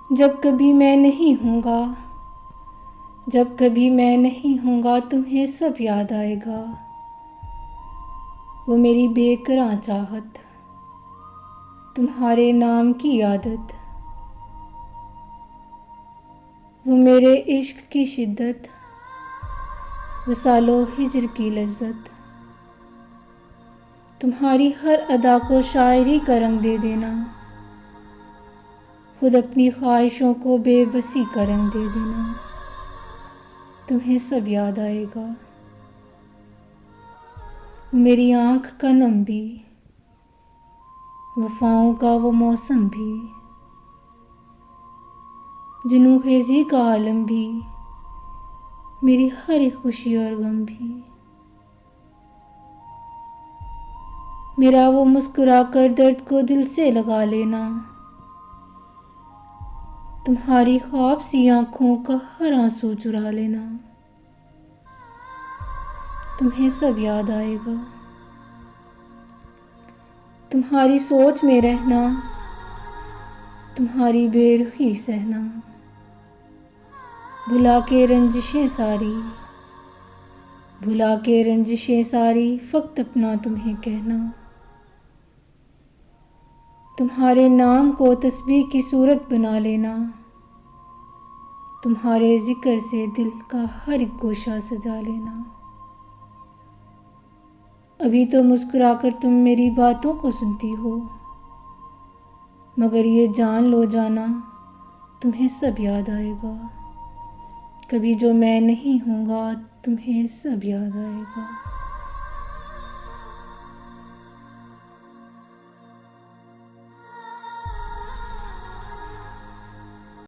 जब कभी मैं नहीं हूँगा, जब कभी मैं नहीं हूँगा, तुम्हें सब याद आएगा। वो मेरी बेकरां चाहत, तुम्हारे नाम की आदत, वो मेरे इश्क की शिद्दत, वो सालों हिजर की लज्जत। तुम्हारी हर अदा को शायरी का रंग दे देना, खुद अपनी ख्वाहिशों को बेबसी का रंग दे देना। तुम्हें सब याद आएगा। मेरी आँख का नम भी, वफ़ाओं का वो मौसम भी, जुनून खेज़ी का आलम भी, मेरी हर एक खुशी और गम भी। मेरा वो मुस्कुराकर दर्द को दिल से लगा लेना, तुम्हारी ख्वाब सी आँखों का हर आंसू चुरा लेना। तुम्हें सब याद आएगा। तुम्हारी सोच में रहना, तुम्हारी बेरुखी सहना, भुला के रंजिशें सारी, भुला के रंजिशें सारी, फ़क़्त अपना तुम्हें कहना। तुम्हारे नाम को तस्बीह की सूरत बना लेना, तुम्हारे ज़िक्र से दिल का हर एक गोशा सजा लेना। अभी तो मुस्कुराकर तुम मेरी बातों को सुनती हो, मगर ये जान लो जाना, तुम्हें सब याद आएगा। कभी जो मैं नहीं हूँगा, तुम्हें सब याद आएगा।